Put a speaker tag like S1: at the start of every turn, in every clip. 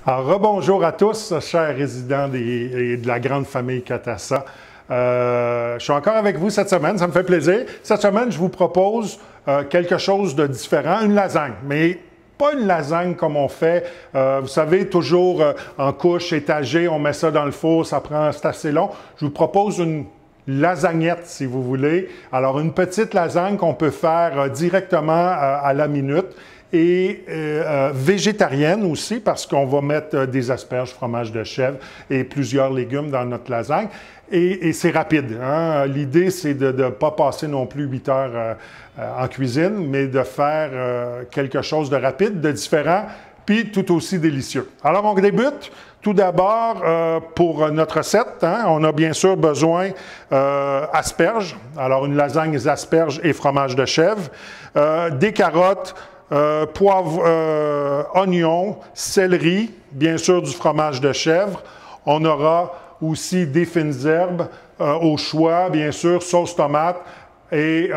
S1: Alors, rebonjour à tous, chers résidents de la grande famille Catassa. Je suis encore avec vous cette semaine, ça me fait plaisir. Cette semaine, je vous propose quelque chose de différent, une lasagne, mais pas une lasagne comme on fait, vous savez, toujours en couche étagée, on met ça dans le four, c'est assez long. Je vous propose une lasagnette, si vous voulez. Alors, une petite lasagne qu'on peut faire directement à la minute et végétarienne aussi, parce qu'on va mettre des asperges, fromage de chèvre et plusieurs légumes dans notre lasagne. Et c'est rapide. Hein? L'idée, c'est de ne pas passer non plus 8 heures en cuisine, mais de faire quelque chose de rapide, de différent, puis tout aussi délicieux. Alors, on débute. Tout d'abord, pour notre recette, hein, on a bien sûr besoin asperges. Alors, une lasagne asperges et fromage de chèvre, des carottes, poivre, oignons, céleri, bien sûr du fromage de chèvre. On aura aussi des fines herbes au choix, bien sûr, sauce tomate et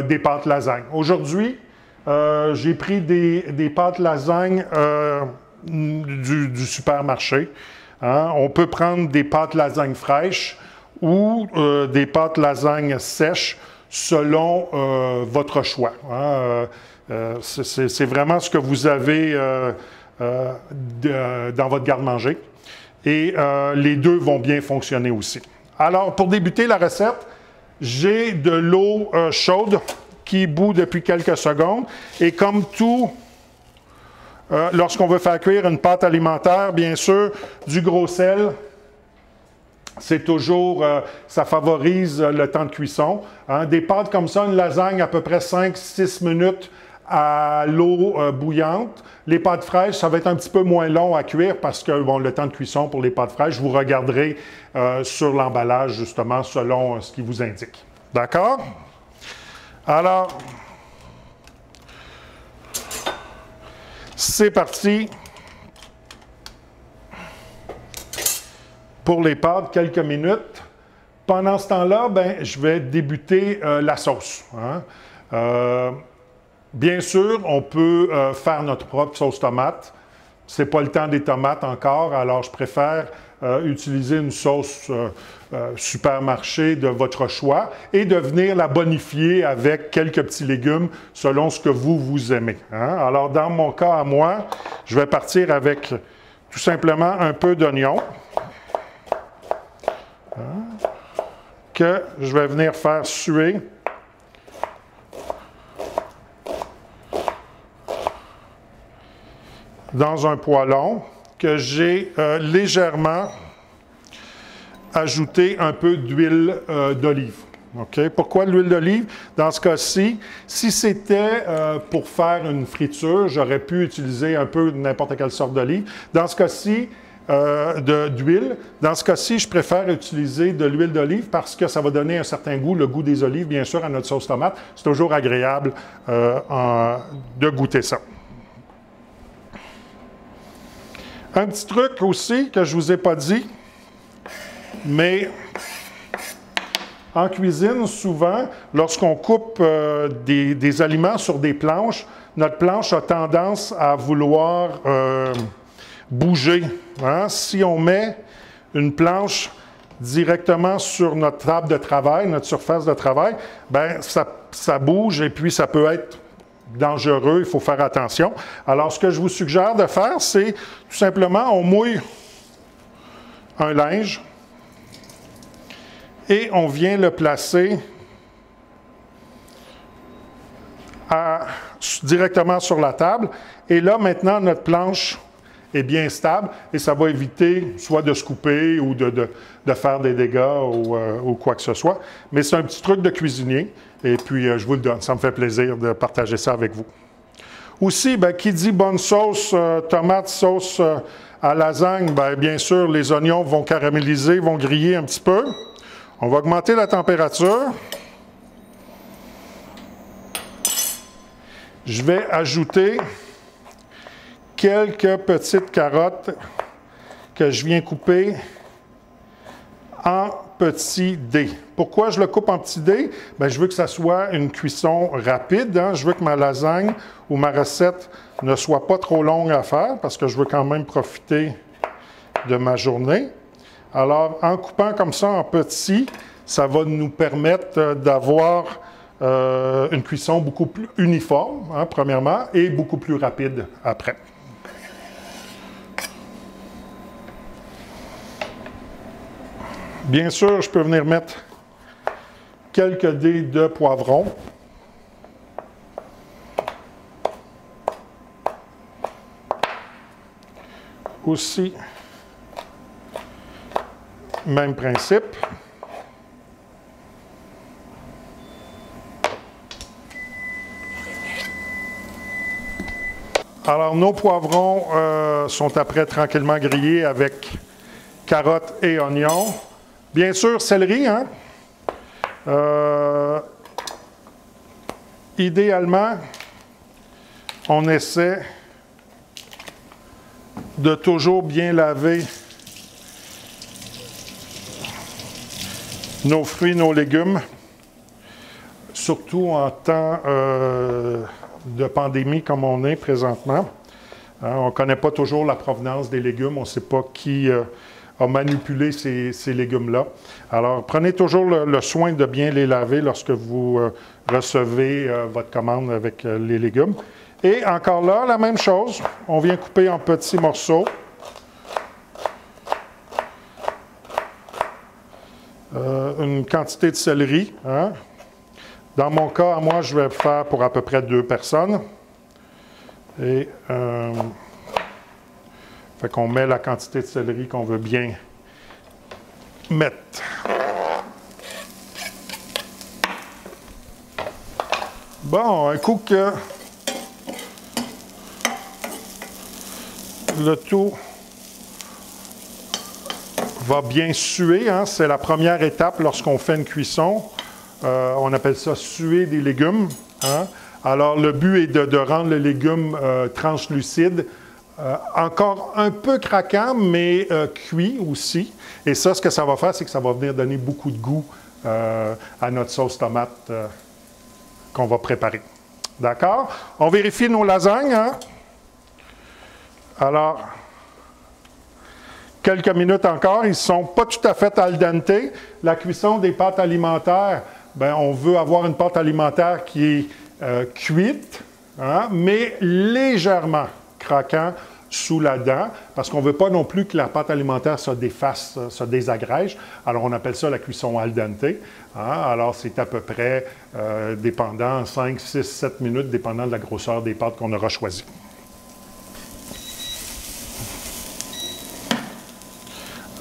S1: des pâtes lasagne. Aujourd'hui, j'ai pris des pâtes lasagne du supermarché. Hein. On peut prendre des pâtes lasagne fraîches ou des pâtes lasagne sèches selon votre choix. Hein. C'est vraiment ce que vous avez dans votre garde-manger. Et les deux vont bien fonctionner aussi. Alors, pour débuter la recette, j'ai de l'eau chaude qui bout depuis quelques secondes. Et comme tout, lorsqu'on veut faire cuire une pâte alimentaire, bien sûr, du gros sel, c'est toujours, ça favorise le temps de cuisson. Hein. Des pâtes comme ça, une lasagne à peu près 5-6 minutes à l'eau bouillante. Les pâtes fraîches, ça va être un petit peu moins long à cuire parce que, bon, le temps de cuisson pour les pâtes fraîches, vous regarderez sur l'emballage, justement, selon ce qui vous indique. D'accord? Alors, c'est parti pour les pâtes, quelques minutes. Pendant ce temps-là, ben, je vais débuter la sauce. Hein? Bien sûr, on peut faire notre propre sauce tomate. Ce n'est pas le temps des tomates encore, alors je préfère utiliser une sauce supermarché de votre choix et de venir la bonifier avec quelques petits légumes selon ce que vous aimez. Hein? Alors, dans mon cas à moi, je vais partir avec tout simplement un peu d'oignon que je vais venir faire suer. Dans un poêlon que j'ai légèrement ajouté un peu d'huile d'olive. Okay? Pourquoi l'huile d'olive? Dans ce cas-ci, si c'était pour faire une friture, j'aurais pu utiliser un peu n'importe quelle sorte d'olive. Dans ce cas-ci, d'huile. Dans ce cas-ci, je préfère utiliser de l'huile d'olive parce que ça va donner un certain goût, le goût des olives, bien sûr, à notre sauce tomate. C'est toujours agréable de goûter ça. Un petit truc aussi que je ne vous ai pas dit, mais en cuisine, souvent, lorsqu'on coupe des aliments sur des planches, notre planche a tendance à vouloir bouger. Hein? Si on met une planche directement sur notre table de travail, notre surface de travail, ben ça bouge et puis ça peut être dangereux, il faut faire attention. Alors, ce que je vous suggère de faire, c'est tout simplement, on mouille un linge et on vient le placer directement sur la table. Et là, maintenant, notre planche est bien stable et ça va éviter soit de se couper ou de faire des dégâts ou quoi que ce soit. Mais c'est un petit truc de cuisinier. Et puis, je vous le donne. Ça me fait plaisir de partager ça avec vous. Aussi, ben, qui dit bonne sauce, tomate, sauce à lasagne, ben, bien sûr, les oignons vont caraméliser, vont griller un petit peu. On va augmenter la température. Je vais ajouter quelques petites carottes que je viens couper en petits dés. Pourquoi je le coupe en petits dés? Bien, je veux que ça soit une cuisson rapide. Hein? Je veux que ma lasagne ou ma recette ne soit pas trop longue à faire parce que je veux quand même profiter de ma journée. Alors, en coupant comme ça en petits, ça va nous permettre d'avoir une cuisson beaucoup plus uniforme, hein, premièrement, et beaucoup plus rapide après. Bien sûr, je peux venir mettre quelques dés de poivron. Aussi, même principe. Alors, nos poivrons sont après tranquillement grillés avec carottes et oignons. Bien sûr, céleri, hein? Idéalement, on essaie de toujours bien laver nos fruits, nos légumes, surtout en temps de pandémie comme on est présentement. Hein, on ne connaît pas toujours la provenance des légumes, on ne sait pas qui a manipulé ces légumes-là. Alors, prenez toujours le soin de bien les laver lorsque vous recevez votre commande avec les légumes. Et encore là, la même chose, on vient couper en petits morceaux. Une quantité de céleri. Hein? Dans mon cas, moi, je vais faire pour à peu près 2 personnes. Et fait qu'on met la quantité de céleri qu'on veut bien mettre. Bon, un coup que le tout va bien suer, hein, c'est la première étape lorsqu'on fait une cuisson. On appelle ça suer des légumes. Hein? Alors, le but est de rendre le légume translucide, encore un peu craquant, mais cuit aussi. Et ça, ce que ça va faire, c'est que ça va venir donner beaucoup de goût à notre sauce tomate qu'on va préparer. D'accord? On vérifie nos lasagnes. Hein? Alors, quelques minutes encore. Ils ne sont pas tout à fait al dente. La cuisson des pâtes alimentaires, bien, on veut avoir une pâte alimentaire qui est cuite, hein, mais légèrement craquant sous la dent, parce qu'on ne veut pas non plus que la pâte alimentaire se défasse, se désagrège. Alors, on appelle ça la cuisson al dente. Hein. Alors, c'est à peu près, dépendant, 5, 6, 7 minutes, dépendant de la grosseur des pâtes qu'on aura choisies.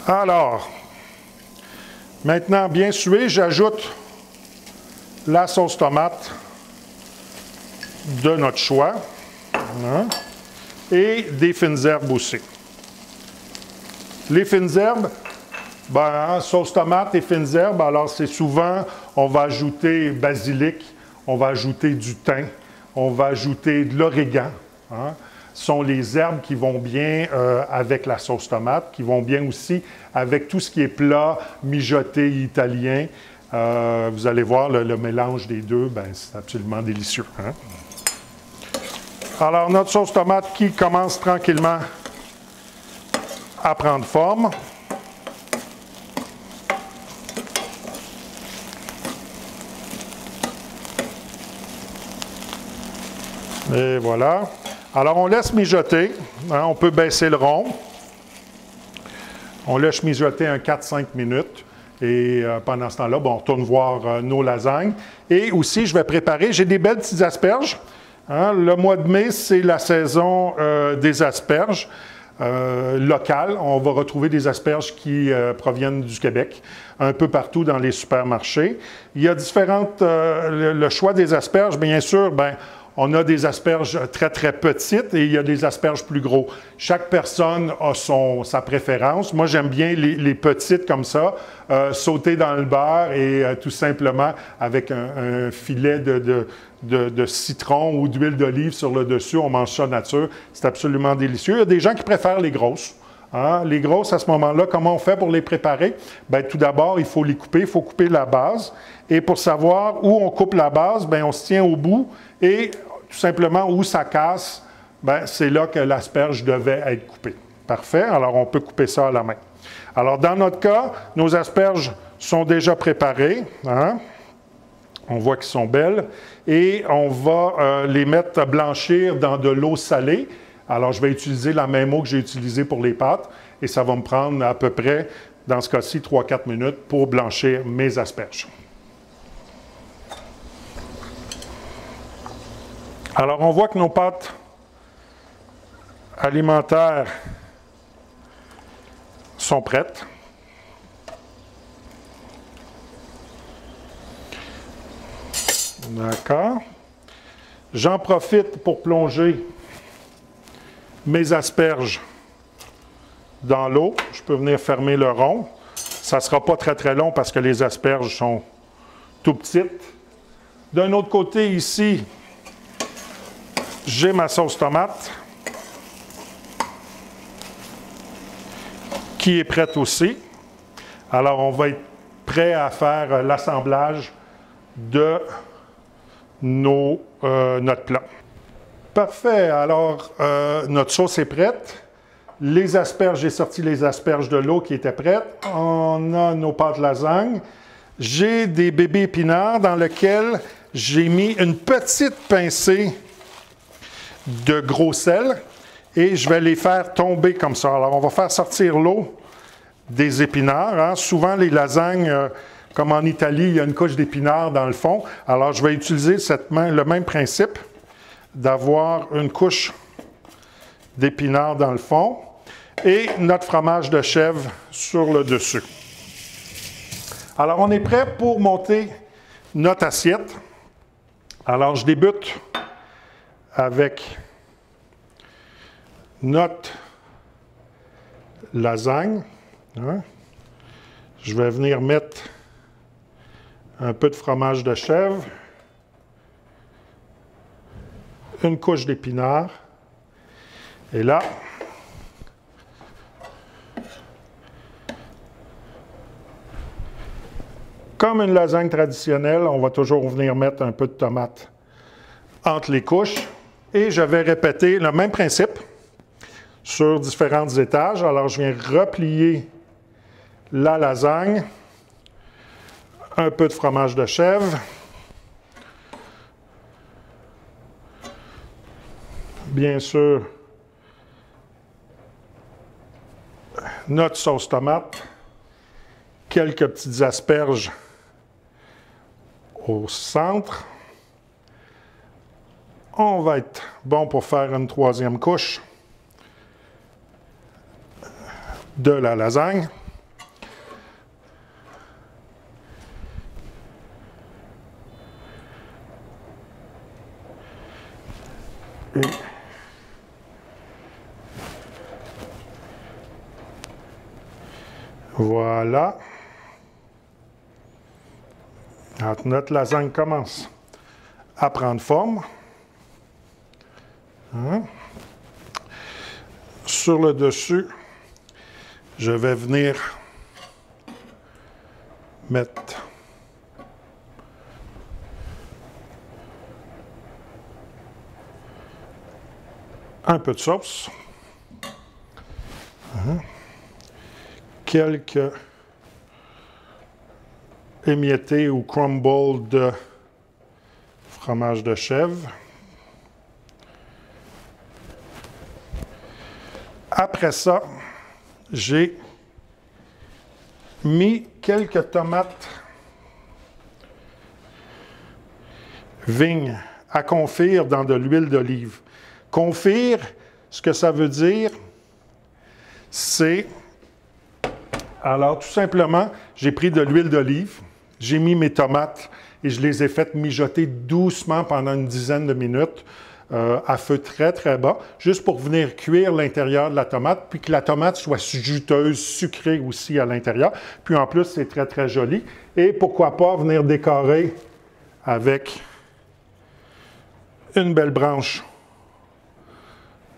S1: Alors, maintenant bien sué, j'ajoute la sauce tomate de notre choix, hein, et des fines herbes aussi. Les fines herbes, ben, sauce tomate et fines herbes, alors c'est souvent, on va ajouter basilic, on va ajouter du thym, on va ajouter de l'origan, hein. Sont les herbes qui vont bien avec la sauce tomate, qui vont bien aussi avec tout ce qui est plat mijoté italien. Vous allez voir le mélange des deux, ben, c'est absolument délicieux. Hein? Alors, notre sauce tomate qui commence tranquillement à prendre forme. Et voilà. Alors, on laisse mijoter. Hein, on peut baisser le rond. On laisse mijoter un 4-5 minutes. Et pendant ce temps-là, bon, on retourne voir nos lasagnes. Et aussi, je vais préparer, j'ai des belles petites asperges. Hein, le mois de mai, c'est la saison des asperges locales. On va retrouver des asperges qui proviennent du Québec, un peu partout dans les supermarchés. Il y a différentes... le choix des asperges, bien sûr, bien, on a des asperges très, très petites et il y a des asperges plus gros. Chaque personne a sa préférence. Moi, j'aime bien les petites comme ça, sautées dans le beurre et tout simplement avec un filet de citron ou d'huile d'olive sur le dessus. On mange ça nature. C'est absolument délicieux. Il y a des gens qui préfèrent les grosses. Hein? Les grosses, à ce moment-là, comment on fait pour les préparer? Bien, tout d'abord, il faut les couper. Il faut couper la base. Et pour savoir où on coupe la base, bien, on se tient au bout. Et tout simplement, où ça casse, bien, c'est là que l'asperge devait être coupée. Parfait. Alors, on peut couper ça à la main. Alors, dans notre cas, nos asperges sont déjà préparées. Hein? On voit qu'elles sont belles. Et on va les mettre à blanchir dans de l'eau salée. Alors, je vais utiliser la même eau que j'ai utilisée pour les pâtes. Et ça va me prendre à peu près, dans ce cas-ci, 3-4 minutes pour blanchir mes asperges. Alors, on voit que nos pâtes alimentaires sont prêtes. D'accord. J'en profite pour plonger mes asperges dans l'eau. Je peux venir fermer le rond. Ça ne sera pas très très long parce que les asperges sont tout petites. D'un autre côté, ici, j'ai ma sauce tomate qui est prête aussi. Alors, on va être prêt à faire l'assemblage de notre plat. Parfait. Alors, notre sauce est prête. Les asperges, j'ai sorti les asperges de l'eau qui étaient prêtes. On a nos pâtes lasagne. J'ai des bébés épinards dans lesquels j'ai mis une petite pincée de gros sel et je vais les faire tomber comme ça. Alors, on va faire sortir l'eau des épinards. Hein. Souvent, les lasagnes, comme en Italie, il y a une couche d'épinards dans le fond. Alors, je vais utiliser le même principe d'avoir une couche d'épinards dans le fond et notre fromage de chèvre sur le dessus. Alors, on est prêt pour monter notre assiette. Alors, je débute avec notre lasagne. Hein? Je vais venir mettre un peu de fromage de chèvre, une couche d'épinards, et là, comme une lasagne traditionnelle, on va toujours venir mettre un peu de tomate entre les couches. Et je vais répéter le même principe sur différents étages. Alors, je viens replier la lasagne, un peu de fromage de chèvre, bien sûr, notre sauce tomate, quelques petites asperges au centre. On va être bon pour faire une troisième couche de la lasagne. Et voilà. Alors, notre lasagne commence à prendre forme. Hein? Sur le dessus, je vais venir mettre un peu de sauce, hein? Quelques émiettés ou crumbles de fromage de chèvre. Après ça, j'ai mis quelques tomates vignes à confire dans de l'huile d'olive. Confire, ce que ça veut dire, c'est... Alors, tout simplement, j'ai pris de l'huile d'olive, j'ai mis mes tomates et je les ai faites mijoter doucement pendant une dizaine de minutes à feu très, très bas, juste pour venir cuire l'intérieur de la tomate, puis que la tomate soit juteuse, sucrée aussi à l'intérieur. Puis en plus, c'est très, très joli. Et pourquoi pas venir décorer avec une belle branche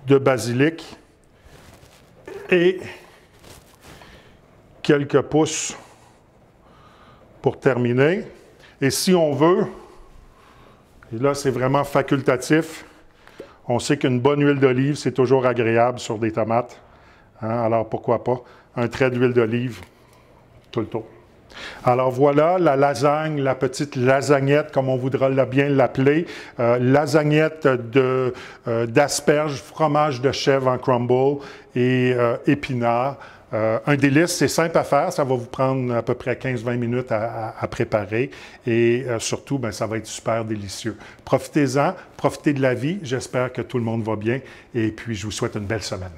S1: de basilic Et quelques pouces pour terminer. Et si on veut, et là c'est vraiment facultatif, on sait qu'une bonne huile d'olive, c'est toujours agréable sur des tomates. Hein? Alors pourquoi pas un trait d'huile d'olive tout le tour. Alors voilà la lasagne, la petite lasagnette, comme on voudra bien l'appeler. Lasagnette d'asperges, fromage de chèvre en crumble et épinards. Un délice, c'est simple à faire, ça va vous prendre à peu près 15-20 minutes à préparer et surtout, ben, ça va être super délicieux. Profitez-en, profitez de la vie, j'espère que tout le monde va bien et puis je vous souhaite une belle semaine.